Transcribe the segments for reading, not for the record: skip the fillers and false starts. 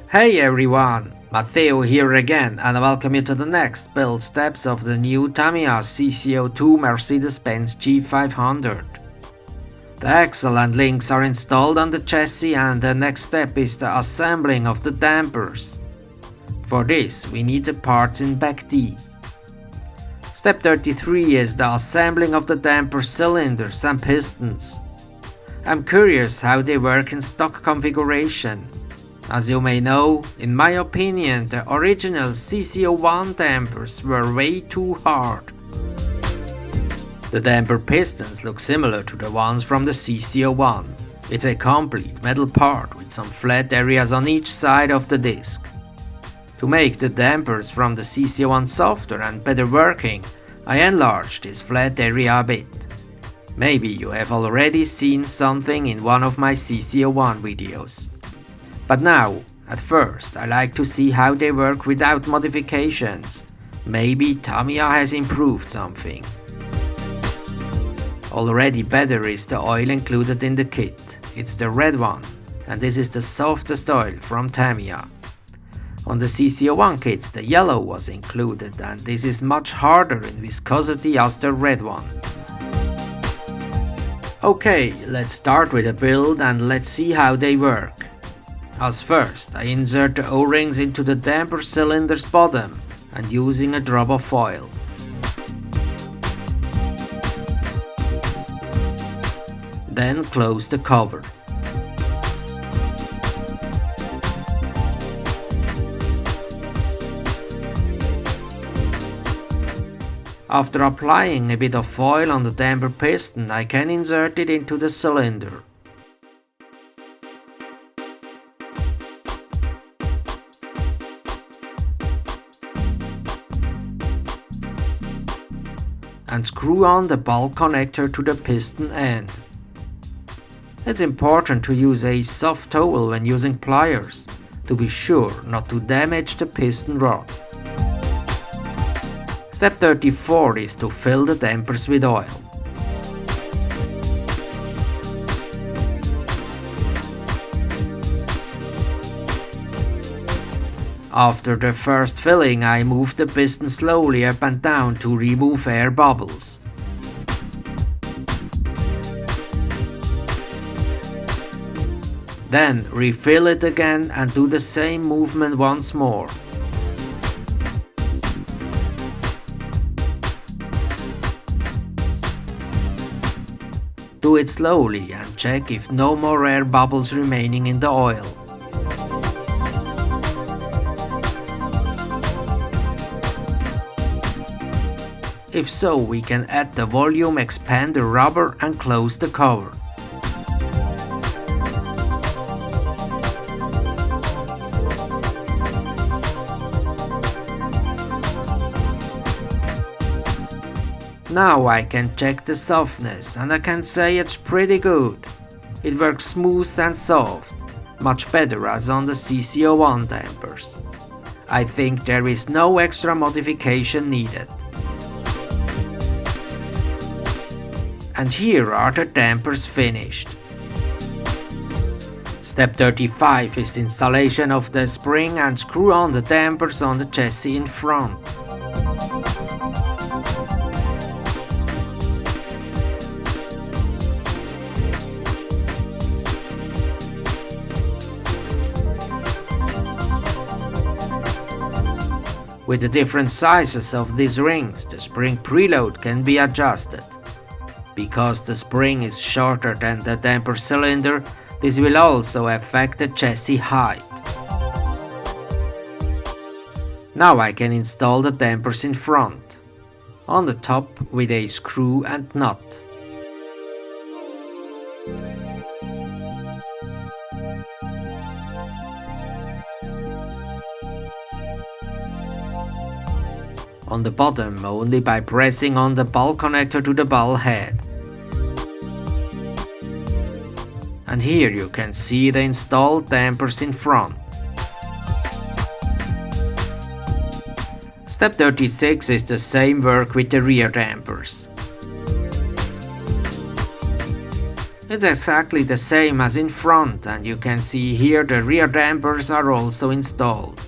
Hey everyone, Matteo here again and welcome you to the next build steps of the new Tamiya CC-02 Mercedes-Benz G500. The axle and links are installed on the chassis and the next step is the assembling of the dampers. For this we need the parts in Back D. Step 33 is the assembling of the damper cylinders and pistons. I'm curious how they work in stock configuration. As you may know, in my opinion, the original CC-01 dampers were way too hard. The damper pistons look similar to the ones from the CC-01. It's a complete metal part with some flat areas on each side of the disc. To make the dampers from the CC-01 softer and better working, I enlarged this flat area a bit. Maybe you have already seen something in one of my CC-01 videos. But now, at first, I like to see how they work without modifications. Maybe Tamiya has improved something. Already better is the oil included in the kit. It's the red one, and this is the softest oil from Tamiya. On the CC-01 kits the yellow was included, and this is much harder in viscosity as the red one. Okay, let's start with a build and let's see how they work. As first, I insert the O-rings into the damper cylinder's bottom and using a drop of oil. Then close the cover. After applying a bit of oil on the damper piston, I can insert it into the cylinder. And screw on the ball connector to the piston end. It's important to use a soft towel when using pliers, to be sure not to damage the piston rod. Step 34 is to fill the dampers with oil. After the first filling, I move the piston slowly up and down to remove air bubbles. Then refill it again and do the same movement once more. Do it slowly and check if no more air bubbles remaining in the oil. If so, we can add the volume expander rubber and close the cover. Now I can check the softness and I can say it's pretty good. It works smooth and soft, much better as on the CC-01 dampers. I think there is no extra modification needed. And here are the dampers finished. Step 35 is the installation of the spring and screw on the dampers on the chassis in front. With the different sizes of these rings, the spring preload can be adjusted. Because the spring is shorter than the damper cylinder, this will also affect the chassis height. Now I can install the dampers in front, on the top with a screw and nut. On the bottom only by pressing on the ball connector to the ball head. And here you can see the installed dampers in front. Step 36 is the same work with the rear dampers. It's exactly the same as in front, and you can see here the rear dampers are also installed.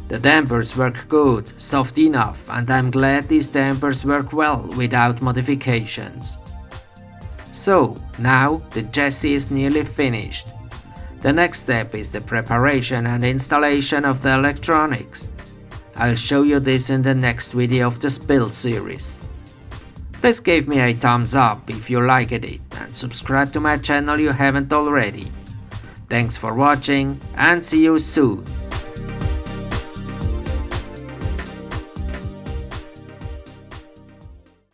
The dampers work good, soft enough, and I'm glad these dampers work well without modifications. So, now the chassis is nearly finished. The next step is the preparation and installation of the electronics. I'll show you this in the next video of this build series. Please give me a thumbs up if you liked it and subscribe to my channel if you haven't already. Thanks for watching and see you soon.